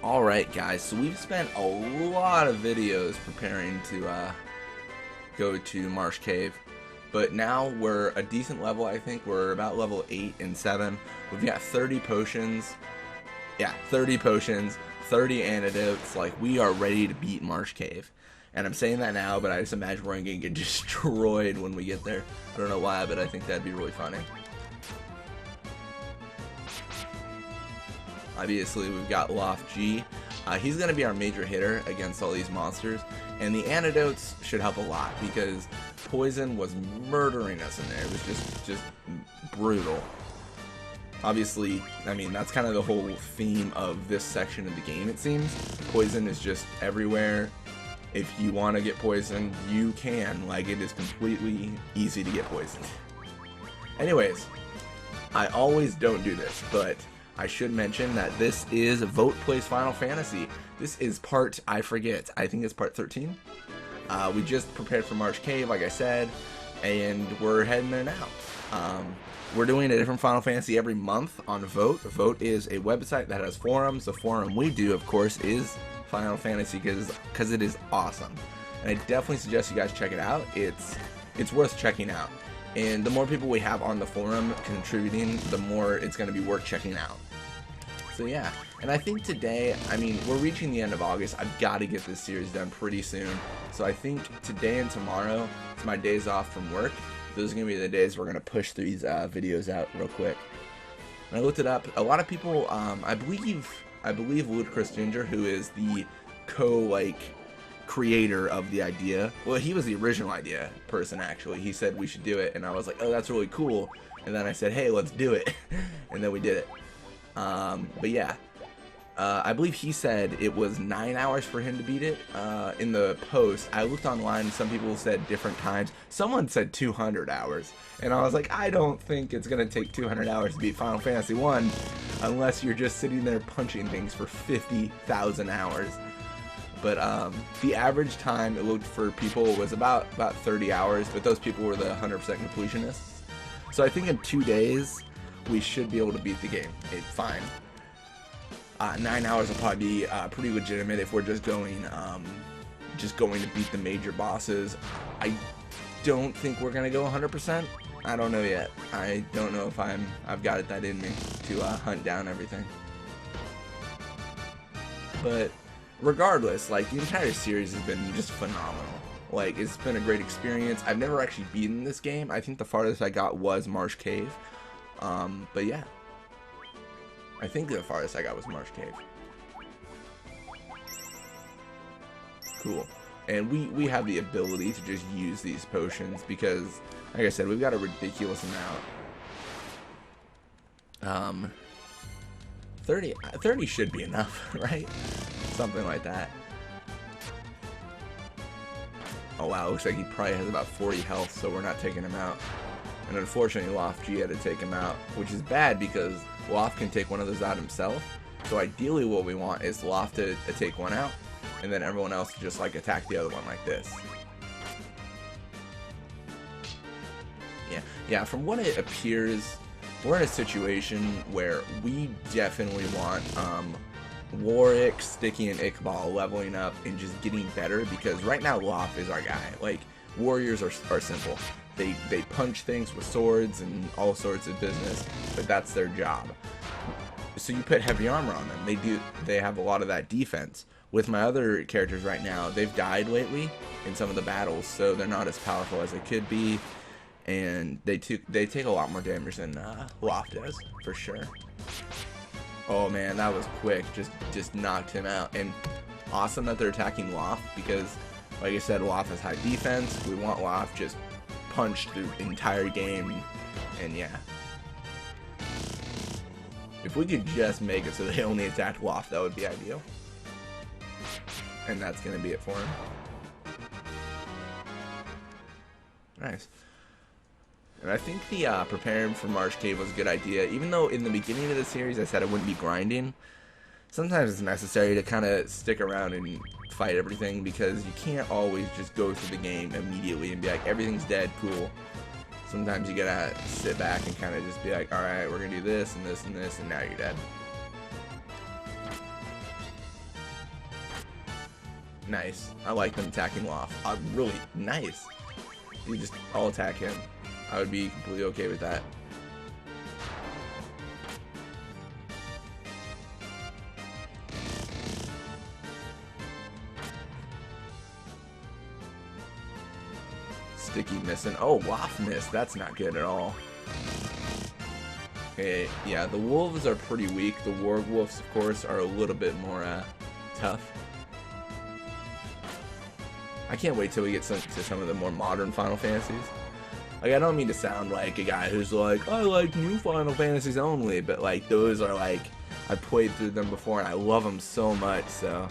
Alright guys, so we've spent a lot of videos preparing to go to Marsh Cave, but now we're a decent level. I think we're about level 8 and 7. We've got 30 potions, 30 potions, 30 antidotes. Like, we are ready to beat Marsh Cave. And I'm saying that now, but I just imagine we're going to get destroyed when we get there. I don't know why, but I think that'd be really funny. Obviously, we've got Loft G. He's going to be our major hitter against all these monsters. And the antidotes should help a lot because poison was murdering us in there. It was just brutal. Obviously, I mean, that's kind of the whole theme of this section of the game, it seems. Poison is just everywhere. If you want to get poisoned, you can. Like, it is completely easy to get poisoned. Anyways, I always don't do this, but I should mention that this is Vote Plays Final Fantasy. This is part, I forget, I think it's part 13. We just prepared for Marsh Cave, like I said, and we're heading there now. We're doing a different Final Fantasy every month on Vote. Vote is a website that has forums. The forum we do, of course, is Final Fantasy because it is awesome. And I definitely suggest you guys check it out. It's worth checking out. And the more people we have on the forum contributing, the more it's going to be worth checking out. So yeah, and I think today, I mean, we're reaching the end of August. I've got to get this series done pretty soon. So I think today and tomorrow, it's my days off from work. Those are going to be the days we're going to push these videos out real quick. And I looked it up. A lot of people, I believe Ludacris Ginger, who is the creator of the idea. Well, he was the original idea person, actually. He said we should do it, and I was like, oh, that's really cool. And then I said, hey, let's do it. And then we did it. But yeah, I believe he said it was 9 hours for him to beat it. In the post, I looked online, some people said different times. Someone said 200 hours. And I was like, I don't think it's going to take 200 hours to beat Final Fantasy 1 unless you're just sitting there punching things for 50,000 hours. But the average time it looked for people was about 30 hours, but those people were the 100% completionists. So I think in 2 days, we should be able to beat the game. It's fine. 9 hours will probably be pretty legitimate if we're just going to beat the major bosses. I don't think we're gonna go 100%. I don't know yet. I don't know if I've got it that in me to hunt down everything. But regardless, like, the entire series has been just phenomenal. Like, it's been a great experience. I've never actually beaten this game. I think the farthest I got was Marsh Cave. But yeah, I think the farthest I got was Marsh Cave. Cool. And we have the ability to just use these potions because, like I said, we've got a ridiculous amount. 30 should be enough, right? Something like that. Oh wow, looks like he probably has about 40 health, so we're not taking him out. And unfortunately, Loft G had to take him out, which is bad because Loft can take one of those out himself. So ideally what we want is Loft to take one out, and then everyone else to just, like, attack the other one like this. Yeah, from what it appears, we're in a situation where we definitely want Warwick, Schticky, and Iqbal leveling up and just getting better, because right now Loft is our guy. Like, warriors are simple. They punch things with swords and all sorts of business, but that's their job. So you put heavy armor on them. They have a lot of that defense. With my other characters right now, they've died lately in some of the battles, so they're not as powerful as they could be, and they take a lot more damage than Loft does, for sure. Oh man, that was quick. Just knocked him out. And awesome that they're attacking Loft because, like I said, Loft has high defense. We want Loft just punched the entire game, and yeah. If we could just make it so they only attack Loft, that would be ideal. And that's gonna be it for him. Nice. And I think the preparing for Marsh Cave was a good idea, even though in the beginning of the series I said I wouldn't be grinding. Sometimes it's necessary to kind of stick around and fight everything because you can't always just go through the game immediately and be like, everything's dead, cool. Sometimes you gotta sit back and kind of just be like, alright, we're gonna do this and this and this, and now you're dead. Nice. I like them attacking Loft. Really nice. You just all attack him. I would be completely okay with that. Schticky missing. Oh, Loft missed. That's not good at all. Okay, yeah, the wolves are pretty weak. The werewolves, of course, are a little bit more tough. I can't wait till we get to some of the more modern Final Fantasies. Like, I don't mean to sound like a guy who's like, I like new Final Fantasies only, but like, those are like, I played through them before and I love them so much, so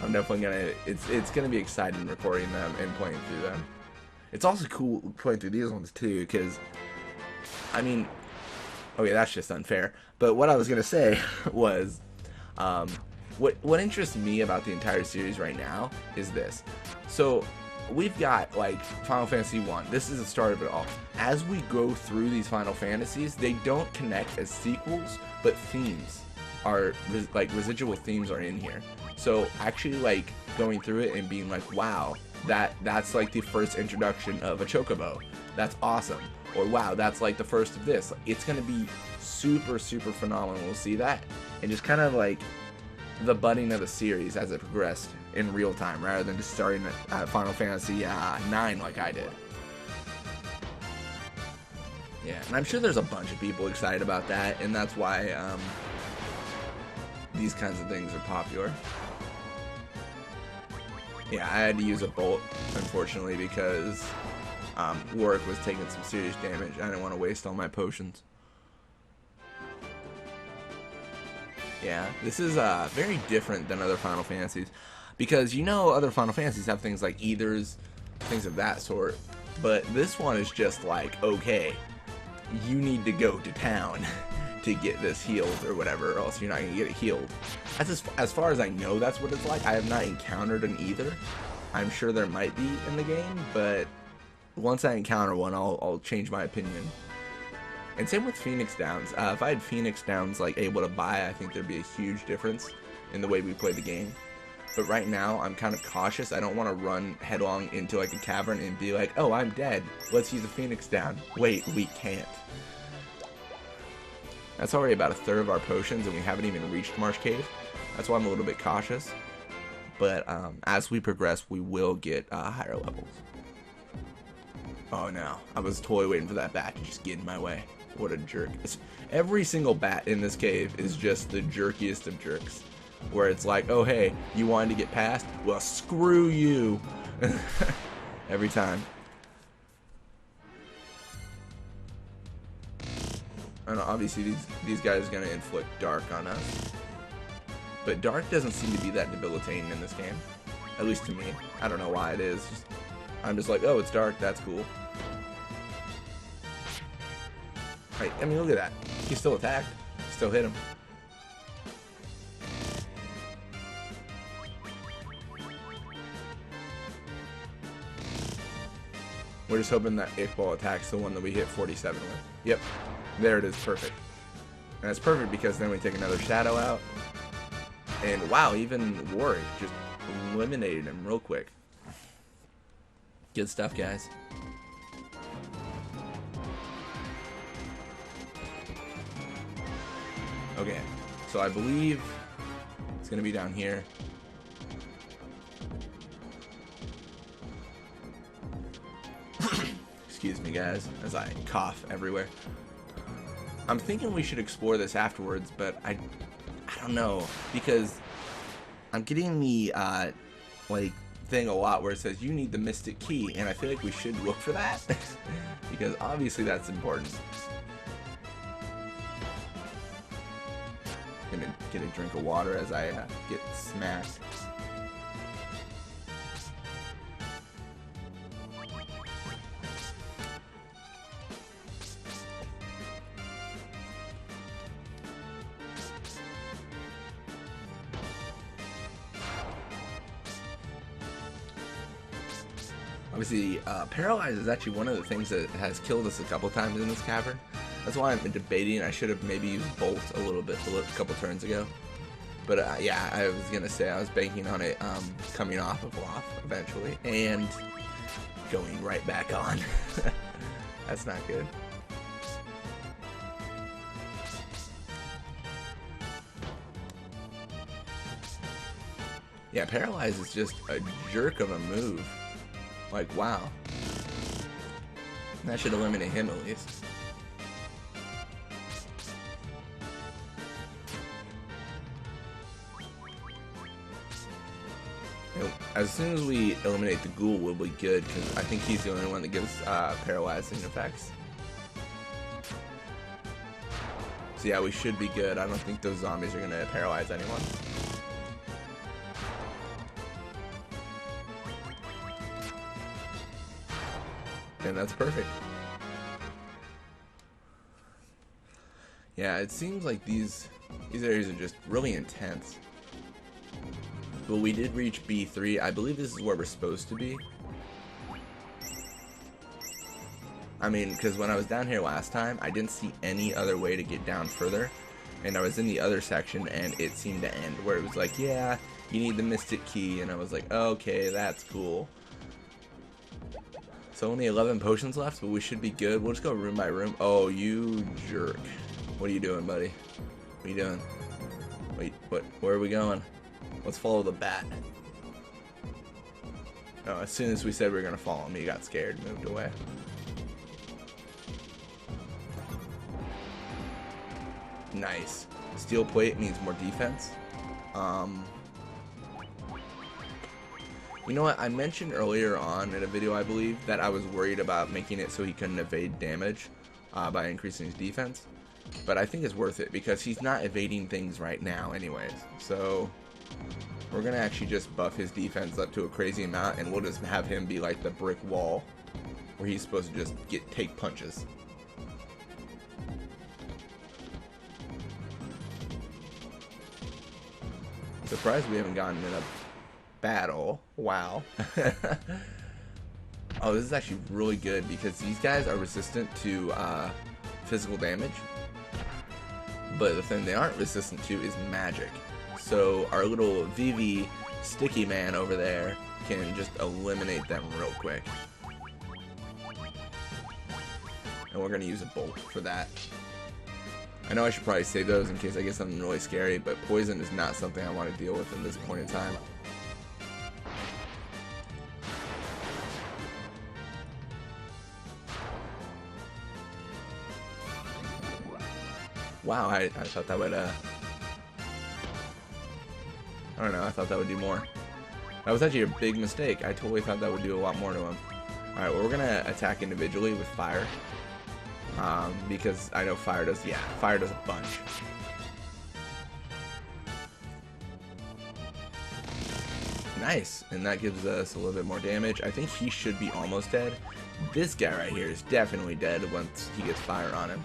I'm definitely gonna, it's gonna be exciting recording them and playing through them. It's also cool playing through these ones too, because, I mean, okay, that's just unfair, but what I was gonna say was, what interests me about the entire series right now is this. So, we've got, like, Final Fantasy 1. This is the start of it all. As we go through these Final Fantasies, they don't connect as sequels, but themes are, like, residual themes are in here. So, actually, like, going through it and being like, wow, that's, like, the first introduction of a Chocobo. That's awesome. Or, wow, that's, like, the first of this. It's gonna be super, super phenomenal. We'll see that. And just kind of, like, the budding of the series as it progressed in real time, rather than just starting at Final Fantasy 9 like I did. Yeah, and I'm sure there's a bunch of people excited about that, and that's why these kinds of things are popular. Yeah, I had to use a bolt, unfortunately, because Warwick was taking some serious damage. I didn't want to waste all my potions. Yeah, this is very different than other Final Fantasies, because you know other Final Fantasies have things like ethers, things of that sort, but this one is just like, okay, you need to go to town to get this healed or whatever, or else you're not going to get it healed. As far as I know, that's what it's like. I have not encountered an ether. I'm sure there might be in the game, but once I encounter one, I'll change my opinion. And same with Phoenix Downs. If I had Phoenix Downs like able to buy, I think there'd be a huge difference in the way we play the game. But right now, I'm kind of cautious. I don't want to run headlong into like a cavern and be like, oh, I'm dead. Let's use a Phoenix Down. Wait, we can't. That's already about a third of our potions, and we haven't even reached Marsh Cave. That's why I'm a little bit cautious. But as we progress, we will get higher levels. Oh no, I was totally waiting for that bat to just get in my way. What a jerk. Every single bat in this cave is just the jerkiest of jerks. Where it's like, oh hey, you wanted to get past? Well, screw you. Every time. And obviously these guys are going to inflict dark on us. But dark doesn't seem to be that debilitating in this game. At least to me. I don't know why it is. I'm just like, oh, it's dark, that's cool. Right, I mean, look at that. He still attacked. Still hit him. We're just hoping that Iqbal attacks the one that we hit 47 with. Yep. There it is. Perfect. And it's perfect because then we take another shadow out. And wow, even Warwick just eliminated him real quick. Good stuff, guys. Okay, so I believe it's going to be down here. Excuse me, guys, as I cough everywhere. I'm thinking we should explore this afterwards, but I don't know, because I'm getting the like thing a lot where it says you need the mystic key, and I feel like we should look for that because obviously that's important. Gonna get a drink of water as I get smashed. Obviously, paralyze is actually one of the things that has killed us a couple times in this cavern. That's why I'm debating I should have maybe used Bolt a couple turns ago. But yeah, I was gonna say I was banking on it coming off of Loft eventually and going right back on. That's not good. Yeah, Paralyze is just a jerk of a move. Like, wow. That should eliminate him at least. You know, as soon as we eliminate the ghoul, we'll be good, because I think he's the only one that gives paralyzing effects. So yeah, we should be good. I don't think those zombies are going to paralyze anyone. And that's perfect. Yeah, it seems like these areas are just really intense. But we did reach B3. I believe this is where we're supposed to be. I mean, because when I was down here last time, I didn't see any other way to get down further. And I was in the other section, and it seemed to end where it was like, yeah, you need the Mystic Key. And I was like, okay, that's cool. So only 11 potions left, but we should be good. We'll just go room by room. Oh, you jerk. What are you doing, buddy? What are you doing? Wait, what? Where are we going? Let's follow the bat. Oh, as soon as we said we were going to follow him, he got scared and moved away. Nice. Steel plate means more defense. You know what? I mentioned earlier on in a video, I believe, that I was worried about making it so he couldn't evade damage by increasing his defense. But I think it's worth it because he's not evading things right now anyways. So we're going to actually just buff his defense up to a crazy amount, and we'll just have him be like the brick wall where he's supposed to just take punches. Surprised we haven't gotten in a battle. Wow. Oh, this is actually really good because these guys are resistant to physical damage, but the thing they aren't resistant to is magic. So our little VV Schticky man over there can just eliminate them real quick. And we're going to use a bolt for that. I know I should probably save those in case I get something really scary, but poison is not something I want to deal with in this point in time. Wow, I thought that would, I don't know, I thought that would do more. That was actually a big mistake. I totally thought that would do a lot more to him. Alright, well, we're going to attack individually with fire. Because I know fire does, yeah, fire does a bunch. Nice, and that gives us a little bit more damage. I think he should be almost dead. This guy right here is definitely dead once he gets fire on him.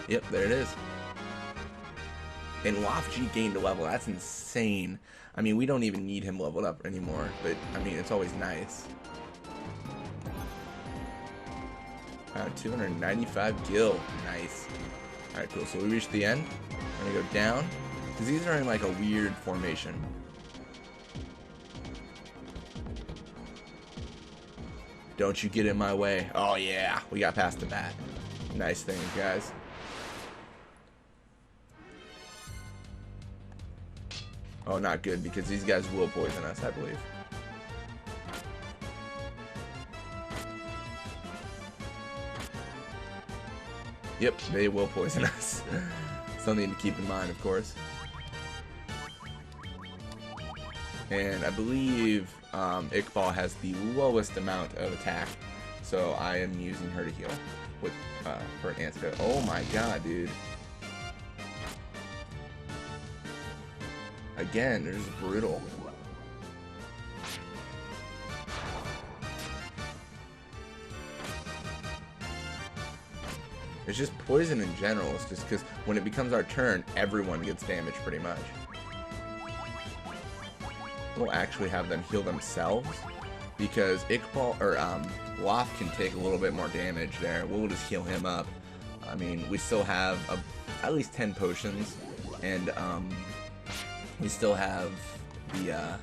Yep, there it is. And Loft G gained a level. That's insane. I mean, we don't even need him leveled up anymore, but I mean, it's always nice. 295 gil. Nice. Alright, cool. So we reached the end. I'm gonna go down, because these are in like a weird formation. Don't you get in my way. Oh yeah, we got past the bat. Nice thing, guys. Oh, not good, because these guys will poison us, I believe. Yep, they will poison us. Something to keep in mind, of course. And I believe Iqbal has the lowest amount of attack, so I am using her to heal with for an antidote. Oh my god, dude. Again, they're just brutal. It's just poison in general. It's just because when it becomes our turn, everyone gets damaged pretty much. We'll actually have them heal themselves because Iqbal or Loft can take a little bit more damage there. We'll just heal him up I mean, we still have at least 10 potions, and we still have the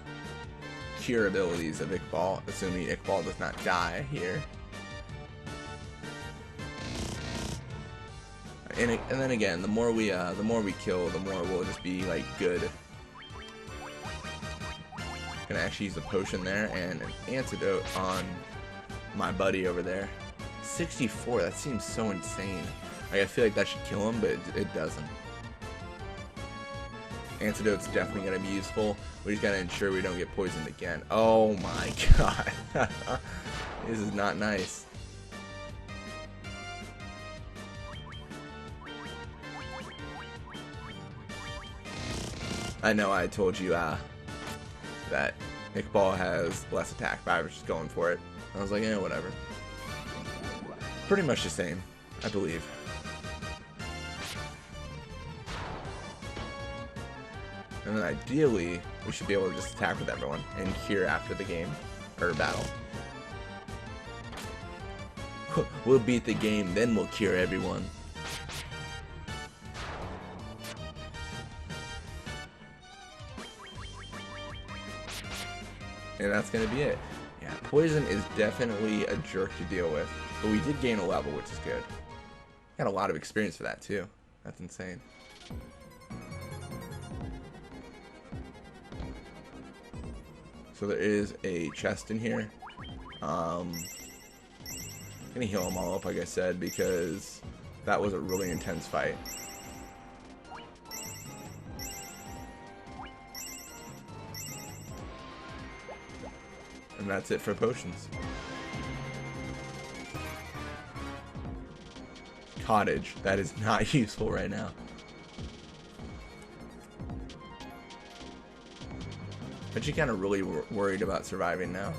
cure abilities of Iqbal, assuming Iqbal does not die here. And then again, the more we kill, the more we'll just be like good. Gonna actually use a potion there and an antidote on my buddy over there. 64, that seems so insane. Like, I feel like that should kill him, but it doesn't. Antidote's definitely gonna be useful. We just gotta ensure we don't get poisoned again. Oh my god. This is not nice. I know I told you that Iqbal has less attack, but I was just going for it. I was like, eh, whatever. Pretty much the same, I believe. And then ideally, we should be able to just attack with everyone and cure after the game, or battle. We'll beat the game, then we'll cure everyone. And that's going to be it. Yeah, poison is definitely a jerk to deal with. But we did gain a level, which is good. Got a lot of experience for that, too. That's insane. So there is a chest in here. I'm going to heal them all up, like I said, because that was a really intense fight. And that's it for potions. Cottage. That is not useful right now. But you kind of really worried about surviving now.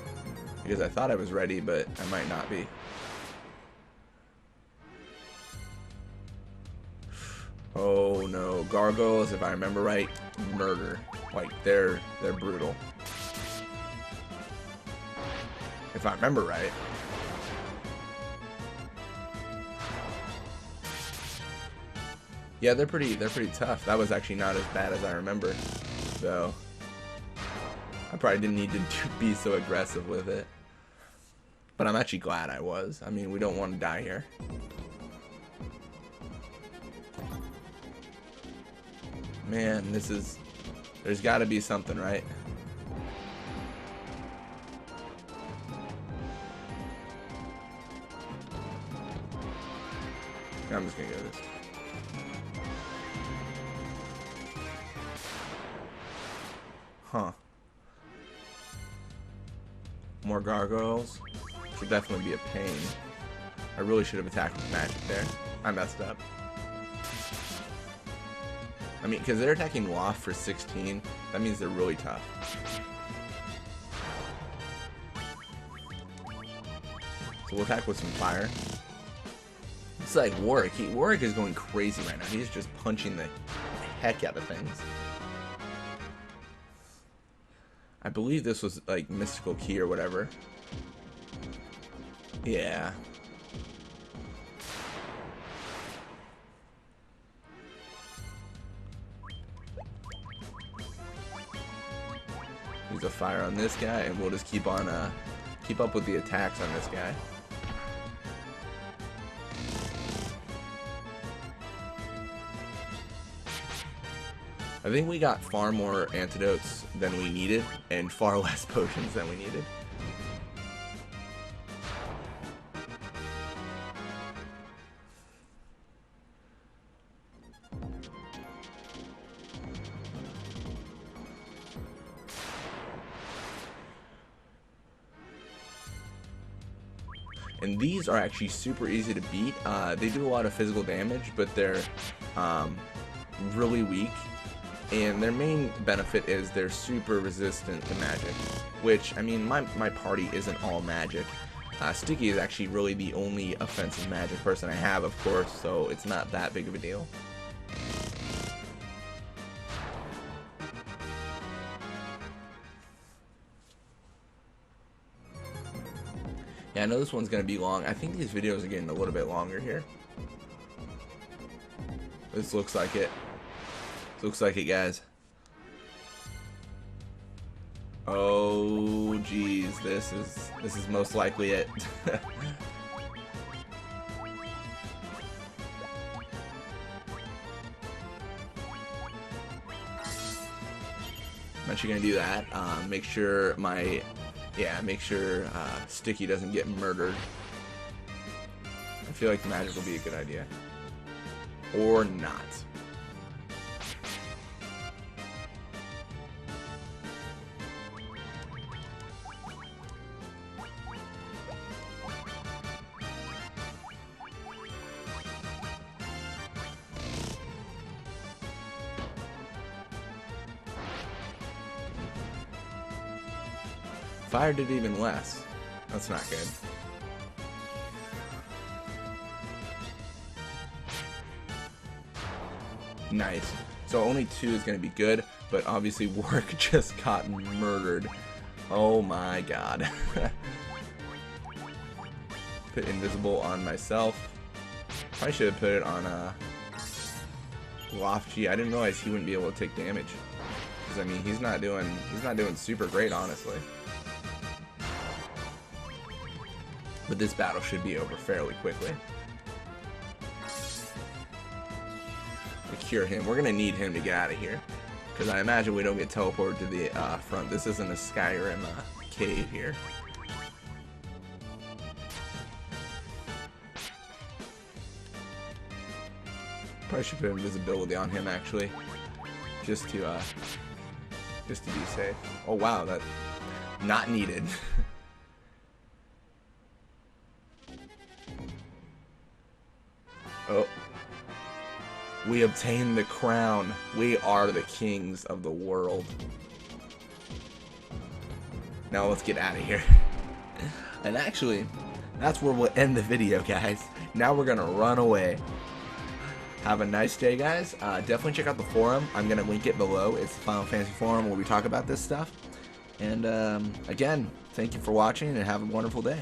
Because I thought I was ready, but I might not be. Oh no. Gargoyles, if I remember right, murder. Like, they're brutal. If I remember right. Yeah, they're pretty tough. That was actually not as bad as I remember. So I probably didn't need to be so aggressive with it. But I'm actually glad I was. I mean, we don't want to die here. Man, there's got to be something, right? I'm just gonna go this. Huh. More gargoyles. This would definitely be a pain. I really should have attacked with magic there. I messed up. I mean, because they're attacking Waft for 16, that means they're really tough. So we'll attack with some fire. It's like Warwick. Warwick is going crazy right now. He's just punching the heck out of things. I believe this was like mystical key or whatever. Yeah. Use a fire on this guy, and we'll just keep up with the attacks on this guy. I think we got far more antidotes than we needed, and far less potions than we needed. And these are actually super easy to beat. They do a lot of physical damage, but they're really weak. And their main benefit is they're super resistant to magic. Which, I mean, my party isn't all magic. Schticky is actually really the only offensive magic person I have, of course, so it's not that big of a deal. Yeah, I know this one's going to be long. I think these videos are getting a little bit longer here. This looks like it. Looks like it, guys. Oh, geez, this is most likely it. I'm actually gonna do that. Make sure Schticky doesn't get murdered. I feel like magic will be a good idea, or not. Fire did even less. That's not good. Nice. So only 2 is going to be good, but obviously Work just got murdered. Oh my god. Put invisible on myself. Probably should have put it on Loft G. I didn't realize he wouldn't be able to take damage. Because I mean, he's not doing super great, honestly. But this battle should be over fairly quickly. We cure him. We're gonna need him to get out of here, because I imagine we don't get teleported to the front. This isn't a Skyrim cave here. Probably should put invisibility on him actually, just to be safe. Oh wow, that not needed. Oh. We obtained the crown. We are the kings of the world. Now let's get out of here. And actually, that's where we'll end the video, guys. Now we're gonna run away. Have a nice day, guys. Definitely check out the forum. I'm gonna link it below. It's the Final Fantasy forum where we talk about this stuff. And again, thank you for watching and have a wonderful day.